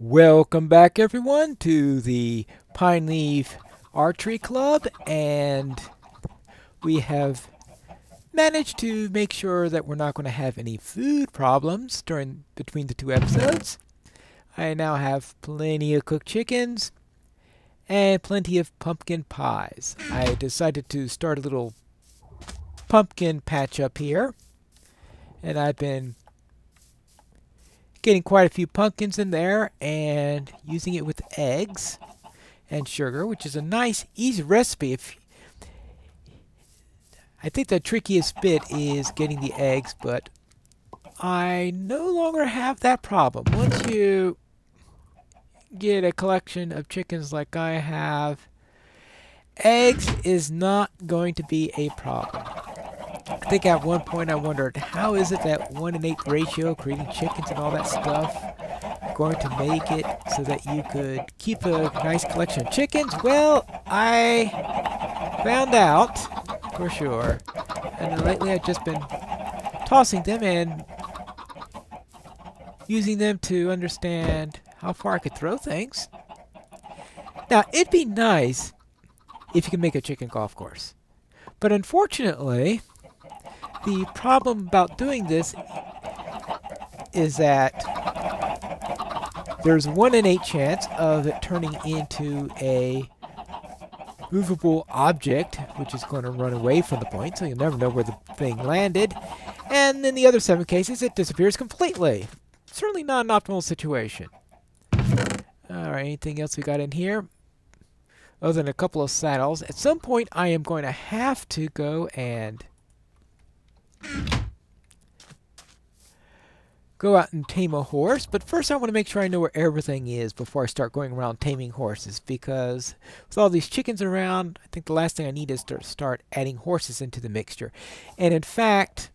Welcome back everyone to the Pineleaf Archery Club, and we have managed to make sure that we're not going to have any food problems between the two episodes. I now have plenty of cooked chickens and plenty of pumpkin pies. I decided to start a little pumpkin patch up here, and I've been getting quite a few pumpkins in there and using it with eggs and sugar, which is a nice, easy recipe. I think the trickiest bit is getting the eggs, but I no longer have that problem. Once you get a collection of chickens like I have, eggs is not going to be a problem. I think at one point I wondered, how is it that 1:8 ratio, creating chickens and all that stuff, going to make it so that you could keep a nice collection of chickens? Well, I found out for sure. And then lately I've just been tossing them and using them to understand how far I could throw things. Now, it'd be nice if you could make a chicken golf course. But unfortunately, the problem about doing this is that there's 1 in 8 chance of it turning into a movable object, which is going to run away from the point, so you'll never know where the thing landed. And in the other 7 cases, it disappears completely. Certainly not an optimal situation. Alright, anything else we got in here? Other than a couple of saddles. At some point, I am going to have to go and go out and tame a horse, but first I want to make sure I know where everything is before I start going around taming horses, because with all these chickens around, I think the last thing I need is to start adding horses into the mixture. And in fact,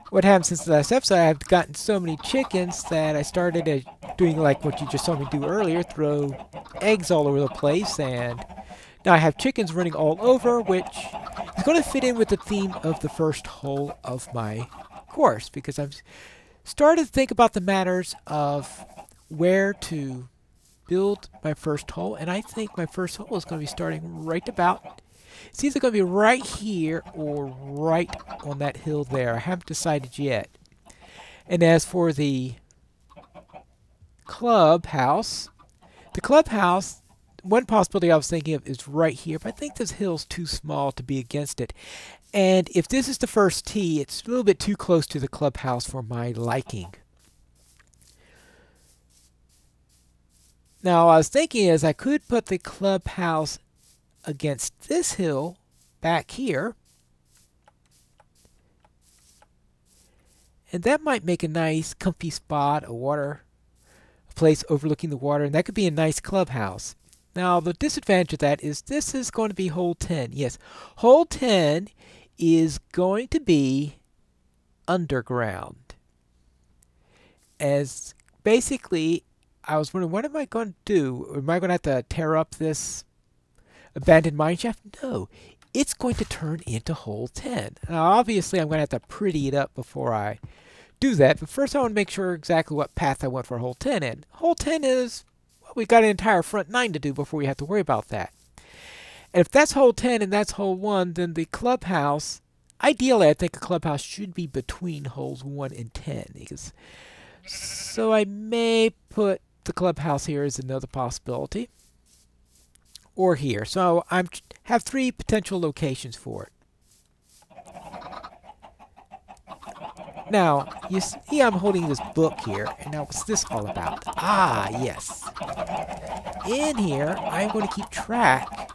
what happened since the last episode, I've gotten so many chickens that I started doing like what you just saw me do earlier, throw eggs all over the place, and now I have chickens running all over, which is going to fit in with the theme of the first hole of my course, because I've started to think about the matters of where to build my first hole, and I think my first hole is going to be starting right about, it's either going to be right here or right on that hill there. I haven't decided yet. And as for the clubhouse, one possibility I was thinking of is right here, but I think this hill's too small to be against it. And if this is the first tee, it's a little bit too close to the clubhouse for my liking. Now, I was thinking is I could put the clubhouse against this hill back here, and that might make a nice comfy spot, a place overlooking the water, and that could be a nice clubhouse. Now, the disadvantage of that is this is going to be hole 10. Yes, hole 10 is going to be underground. As basically, I was wondering, what am I going to do? Am I going to have to tear up this abandoned mine shaft? No, it's going to turn into hole 10. Now, obviously, I'm going to have to pretty it up before I do that, but first I want to make sure exactly what path I want for hole 10. And hole 10 is, well, we've got an entire front 9 to do before we have to worry about that. And if that's hole 10 and that's hole 1, then the clubhouse, ideally I think a clubhouse should be between holes 1 and 10. So I may put the clubhouse here as another possibility, or here. So I have 3 potential locations for it. Now, you see I'm holding this book here, and now what's this all about? Ah, yes. In here, I'm going to keep track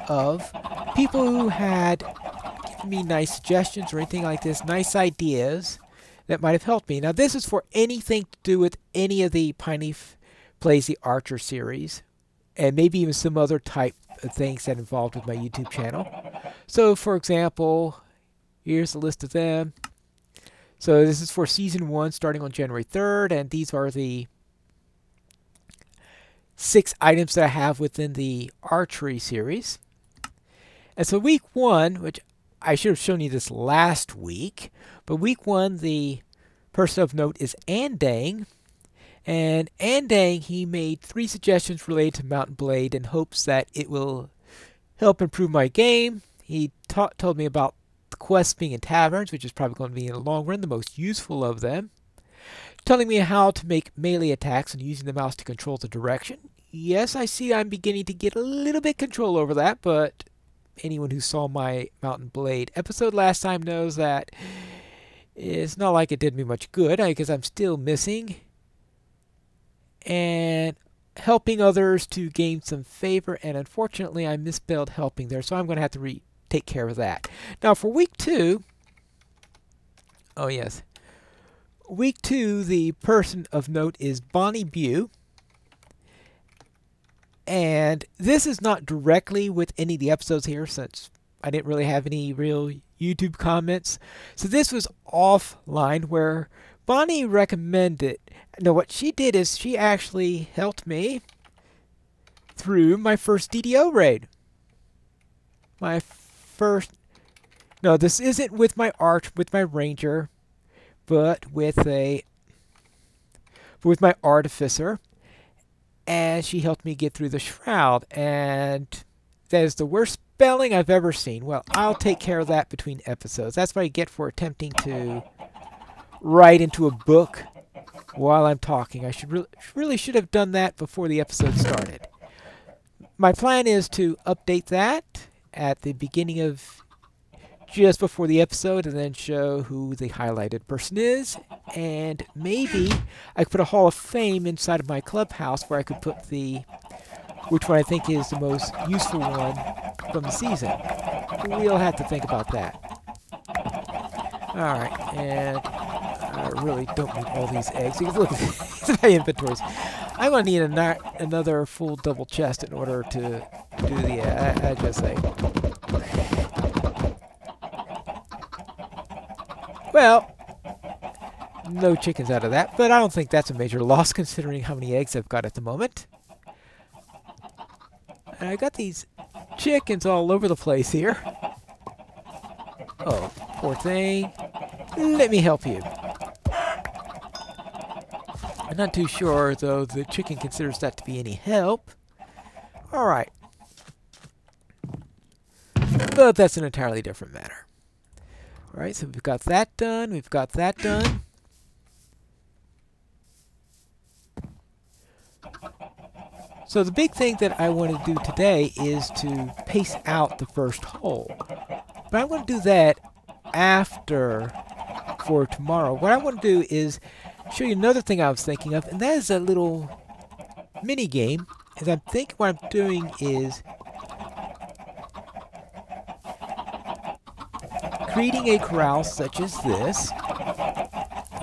of people who had given me nice suggestions or anything like this, nice ideas that might have helped me. Now, this is for anything to do with any of the Pineleaf Plays the Archer series, and maybe even some other type of things that involved with my YouTube channel. So, for example, here's a list of them. So this is for Season 1 starting on January 3rd, and these are the 6 items that I have within the archery series. And so week 1, which I should have shown you this last week, but week 1, the person of note is Andang, And Andang, he made 3 suggestions related to Mountain Blade in hopes that it will help improve my game. He told me about the quests being in taverns, which is probably going to be in the long run the most useful of them. Telling me how to make melee attacks and using the mouse to control the direction. Yes, I see I'm beginning to get a little bit control over that, but anyone who saw my Mountain Blade episode last time knows that it's not like it did me much good, because I'm still missing. And helping others to gain some favor, and unfortunately I misspelled helping there, so I'm going to have to take care of that. Now for week 2, oh yes, week 2, the person of note is Bonnie Bew. And this is not directly with any of the episodes here, since I didn't really have any real YouTube comments. So this was offline, where Bonnie recommended. No, what she did is she actually helped me through my first DDO raid. My first. No, this isn't with my ranger, but with my artificer. And she helped me get through the shroud, and that is the worst spelling I've ever seen. Well, I'll take care of that between episodes. That's what I get for attempting to write into a book while I'm talking. I really should have done that before the episode started. My plan is to update that at the beginning of just before the episode, and then show who the highlighted person is, and maybe I could put a Hall of Fame inside of my clubhouse where I could put which one I think is the most useful one from the season. We'll have to think about that. Alright, and I really don't need all these eggs. Look at my inventories. I'm going to need another full double chest in order to do the, I just say. Well, no chickens out of that, but I don't think that's a major loss considering how many eggs I've got at the moment. And I got these chickens all over the place here. Oh, poor thing. Let me help you. I'm not too sure, though, the chicken considers that to be any help. Alright. But that's an entirely different matter. Alright, so we've got that done. We've got that done. So the big thing that I want to do today is to pace out the first hole. But I'm going to do that after for tomorrow. What I want to do is show you another thing I was thinking of, and that is a little mini game. And I'm thinking what I'm doing is creating a corral such as this.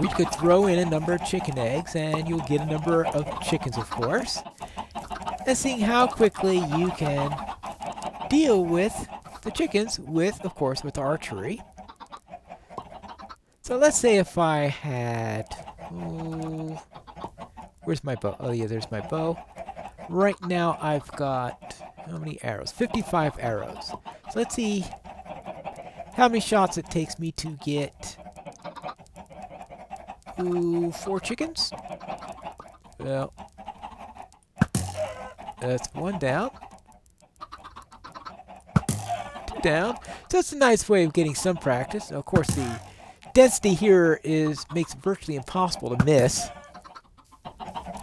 We could throw in a number of chicken eggs, and you'll get a number of chickens, of course. And seeing how quickly you can deal with the chickens of course, with archery. So let's say if I had... Oh, where's my bow? Oh yeah, there's my bow. Right now I've got... How many arrows? 55 arrows. So let's see how many shots it takes me to get... 4 chickens? Well... That's 1 down. 2 down. So that's a nice way of getting some practice. Now, of course, the density here makes it virtually impossible to miss.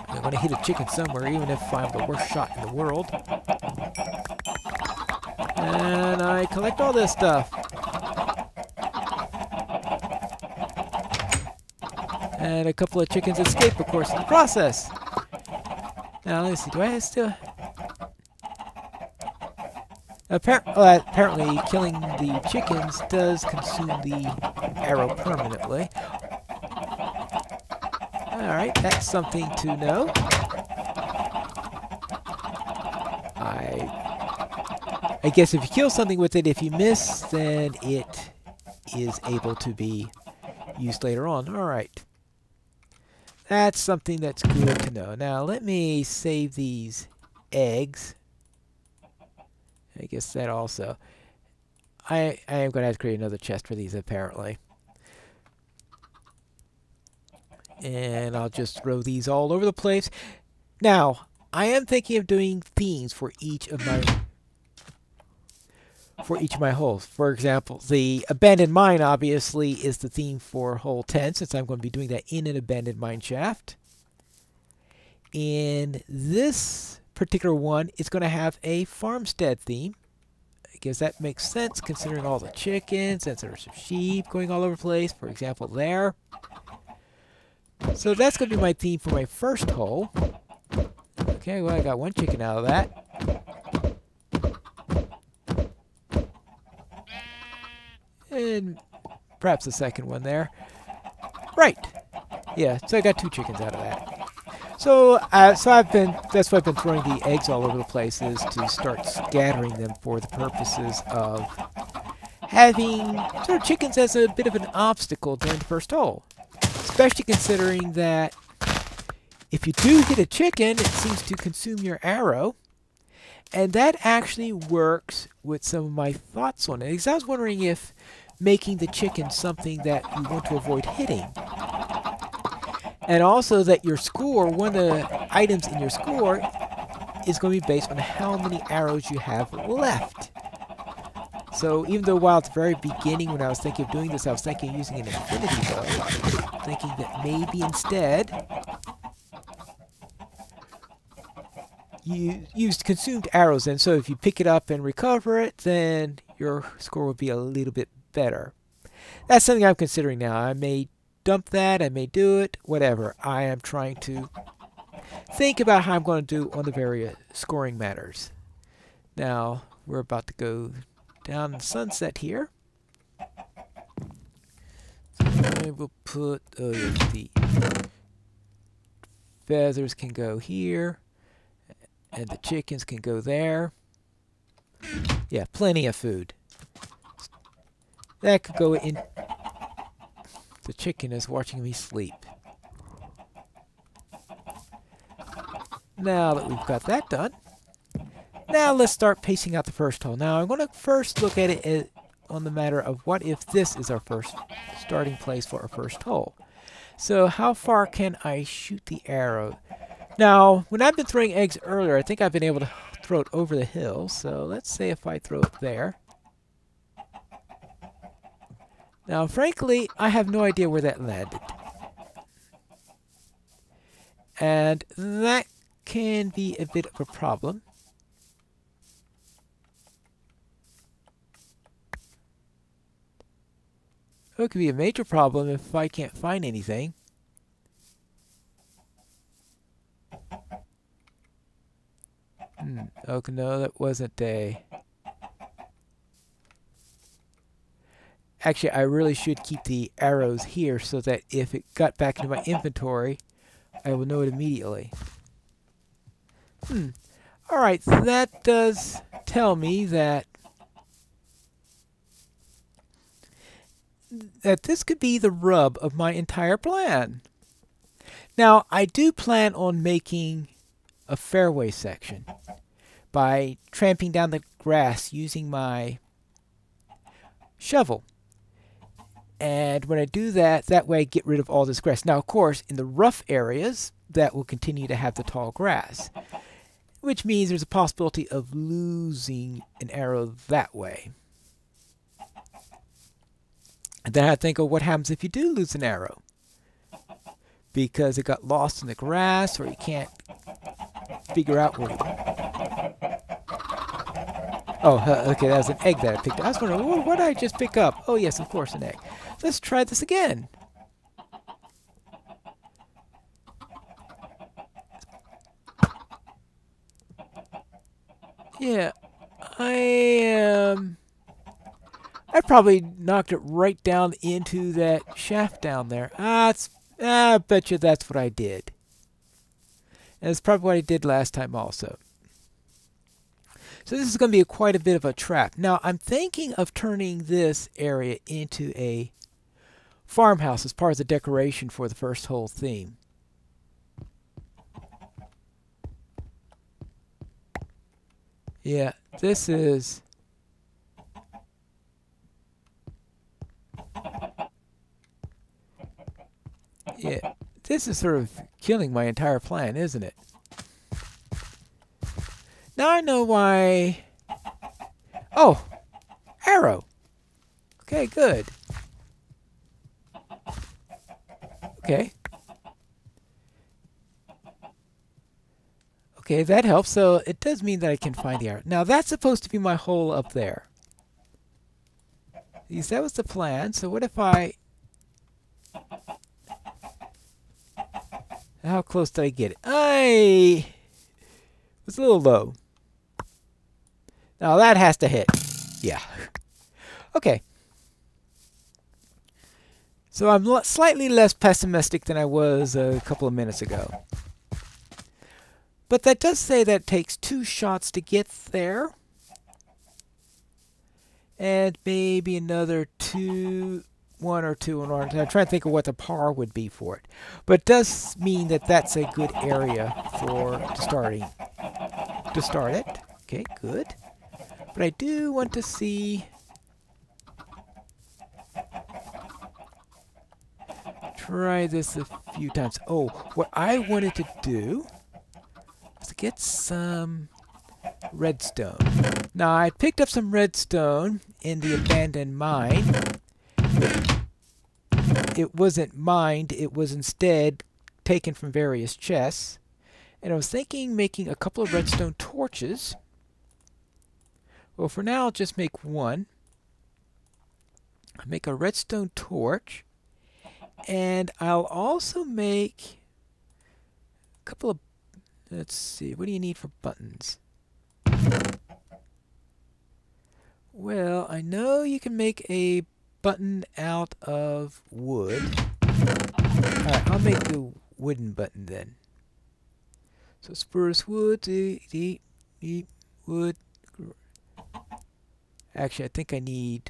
I'm going to hit a chicken somewhere, even if I'm the worst shot in the world. And I collect all this stuff. And a couple of chickens escape, of course, in the process. Now, let's see. Do I still... Apparently, killing the chickens does consume the arrow permanently. Alright, that's something to know. I guess if you kill something with it, if you miss, then it is able to be used later on. Alright. That's something that's good to know. Now, let me save these eggs. I guess that also. I am going to have to create another chest for these, apparently. And I'll just throw these all over the place. Now, I am thinking of doing themes for each of my holes. For example, the abandoned mine obviously is the theme for hole 10, since I'm going to be doing that in an abandoned mine shaft. In this particular one, it's going to have a farmstead theme. I guess that makes sense considering all the chickens, and there's some sheep going all over the place, for example, there. So that's going to be my theme for my first hole. Okay, well, I got one chicken out of that. And perhaps the second one there. Right. Yeah, so I got 2 chickens out of that. So, that's why I've been throwing the eggs all over the place, is to start scattering them for the purposes of having sort of chickens as a bit of an obstacle during the first hole. Especially considering that if you do hit a chicken, it seems to consume your arrow. And that actually works with some of my thoughts on it. Because I was wondering if making the chicken something that you want to avoid hitting. And also that your score, one of the items in your score, is going to be based on how many arrows you have left. So even though while at the very beginning when I was thinking of doing this, I was thinking of using an infinity bow, thinking that maybe instead you used consumed arrows, and so if you pick it up and recover it, then your score will be a little bit better. That's something I'm considering now. I may dump that, I may do it, whatever. I am trying to think about how I'm going to do on the various scoring matters. Now, we're about to go down the sunset here. So I will put the feathers can go here, and the chickens can go there. Yeah, plenty of food. That could go in. The chicken is watching me sleep. Now that we've got that done, now let's start pacing out the first hole. Now I'm going to first look at it on the matter of what if this is our first starting place for our first hole. So how far can I shoot the arrow? Now, when I've been throwing eggs earlier, I think I've been able to throw it over the hill. So let's say if I throw it there. Now, frankly, I have no idea where that landed. And that can be a bit of a problem. It could be a major problem if I can't find anything. Oh, no, that wasn't a... Actually, I really should keep the arrows here so that if it got back into my inventory, I will know it immediately. Alright, that does tell me that this could be the rub of my entire plan. Now, I do plan on making a fairway section by tramping down the grass using my shovel. And when I do that, that way I get rid of all this grass. Now, of course, in the rough areas, that will continue to have the tall grass, which means there's a possibility of losing an arrow that way. And then I think, oh, what happens if you do lose an arrow? Because it got lost in the grass, or you can't figure out where Oh, okay, that was an egg that I picked up. I was wondering, what did I just pick up? Oh, yes, of course, an egg. Let's try this again. Yeah, I probably knocked it right down into that shaft down there. I bet you that's what I did. And it's probably what I did last time also. So this is going to be quite a bit of a trap. Now, I'm thinking of turning this area into a farmhouse as part of the decoration for the first hole theme. Yeah, this is... This is sort of killing my entire plan, isn't it? Now I know why... Oh! Arrow! Okay, good. Okay. Okay, that helps. So it does mean that I can find the arrow. Now that's supposed to be my hole up there. Yes, that was the plan. So what if I... How close did I get it? I was a little low. Now that has to hit. Yeah. Okay. So I'm slightly less pessimistic than I was a couple of minutes ago. But that does say that it takes 2 shots to get there. And maybe another 1 or 2 in order. I'm trying to think of what the par would be for it. But it does mean that that's a good area to start it. Okay, good. But I do want to see... Try this a few times. Oh, what I wanted to do was to get some redstone. Now, I picked up some redstone in the abandoned mine. It wasn't mined. It was instead taken from various chests. And I was thinking making a couple of redstone torches. Well, for now, I'll just make one. I'll make a redstone torch. And I'll also make a couple of... Let's see. What do you need for buttons? Well, I know you can make a button out of wood. Alright, I'll make the wooden button then. So spruce wood, wood. Actually, I think I need...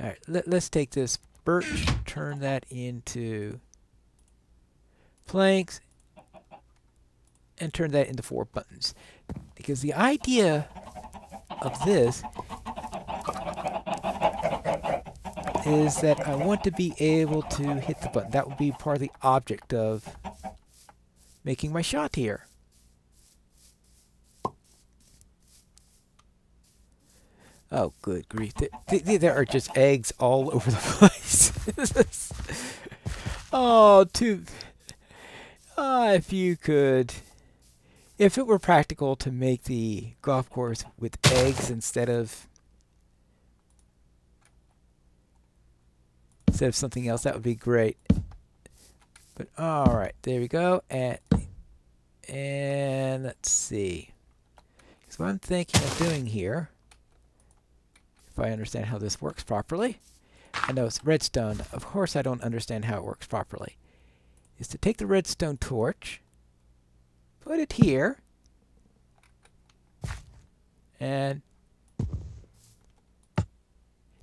Alright, let's take this birch, turn that into planks, and turn that into 4 buttons. Because the idea of this is that I want to be able to hit the button. That would be part of the object of making my shot here. Oh, good grief. There are just eggs all over the place. Oh, if you could... If it were practical to make the golf course with eggs instead of something else, that would be great. But alright, there we go. And let's see. So what I'm thinking of doing here, if I understand how this works properly, I know it's redstone. Of course I don't understand how it works properly. Is to take the redstone torch, put it here, and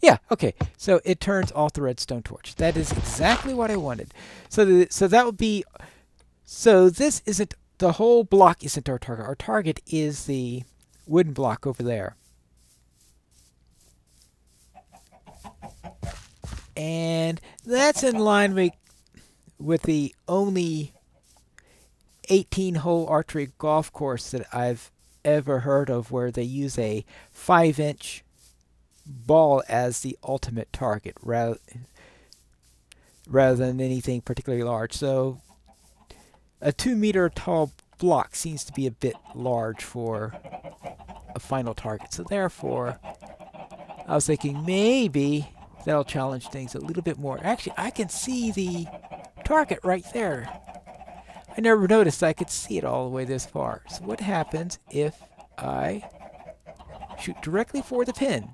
yeah, okay. So it turns off the redstone torch. That is exactly what I wanted. So that would be... So this isn't... The whole block isn't our target. Our target is the wooden block over there. And that's in line with the only 18-hole archery golf course that I've ever heard of where they use a 5-inch ball as the ultimate target rather than anything particularly large. So a 2-meter tall block seems to be a bit large for a final target. So therefore, I was thinking maybe that'll challenge things a little bit more. Actually, I can see the target right there. I never noticed I could see it all the way this far. So what happens if I shoot directly for the pin?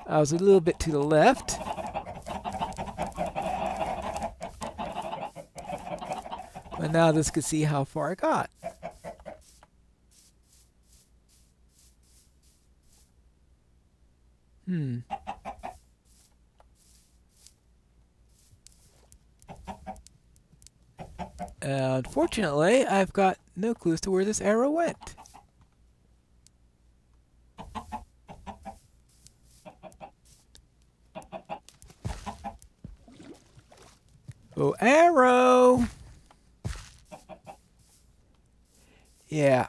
I was a little bit to the left. But now this could see how far I got. Unfortunately, I've got no clues to where this arrow went. Oh, arrow! Yeah.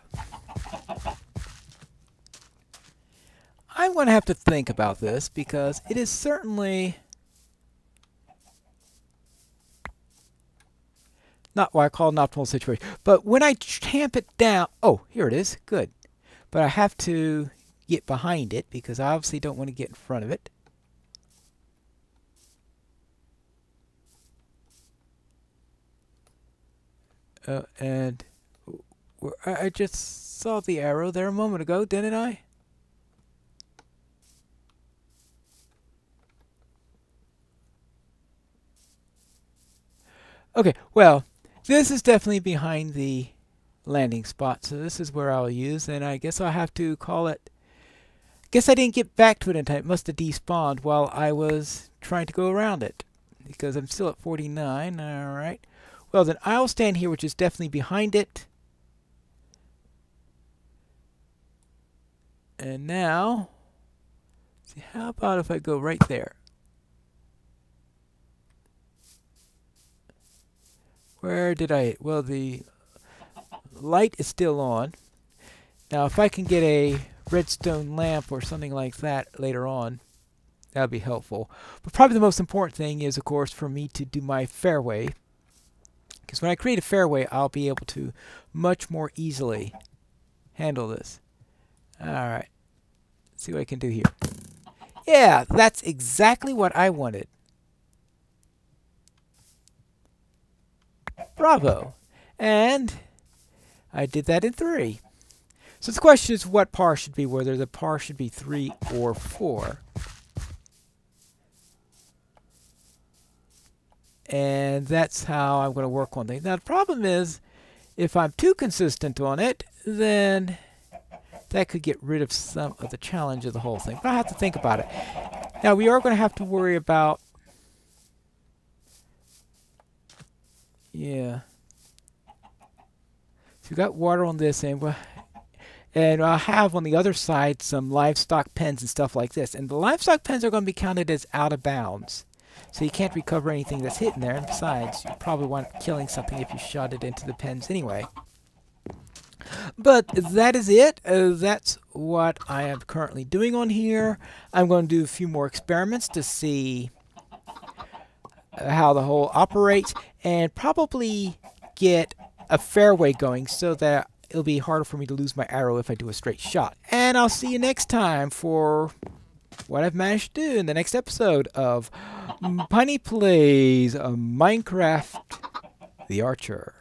I'm going to have to think about this because it is certainly not what I call an optimal situation. But when I tamp it down, oh, here it is. Good. But I have to get behind it because I obviously don't want to get in front of it. And I just saw the arrow there a moment ago, didn't I? Okay, well, this is definitely behind the landing spot, so this is where I'll use, and I guess I'll have to call it. Guess I didn't get back to it in time. It must have despawned while I was trying to go around it, because I'm still at 49. All right. Well, then I'll stand here, which is definitely behind it. And now, see, how about if I go right there? Where did I? Well, the light is still on. Now, if I can get a redstone lamp or something like that later on, that would be helpful. But probably the most important thing is, of course, for me to do my fairway. Because when I create a fairway, I'll be able to much more easily handle this. Alright. Let's see what I can do here. Yeah, that's exactly what I wanted. Bravo. And I did that in 3. So the question is what par should be, whether the par should be 3 or 4. And that's how I'm going to work on things. Now the problem is, if I'm too consistent on it, then that could get rid of some of the challenge of the whole thing. But I have to think about it. Now we are going to have to worry about, yeah. So we got water on this end. And I'll have on the other side some livestock pens and stuff like this. And the livestock pens are going to be counted as out of bounds. So you can't recover anything that's hidden there. And besides, you probably wind up killing something if you shot it into the pens anyway. But that is it. That's what I am currently doing on here. I'm going to do a few more experiments to see how the hole operates. And probably get a fairway going so that it'll be harder for me to lose my arrow if I do a straight shot. And I'll see you next time for what I've managed to do in the next episode of Piney Plays Minecraft the Archer.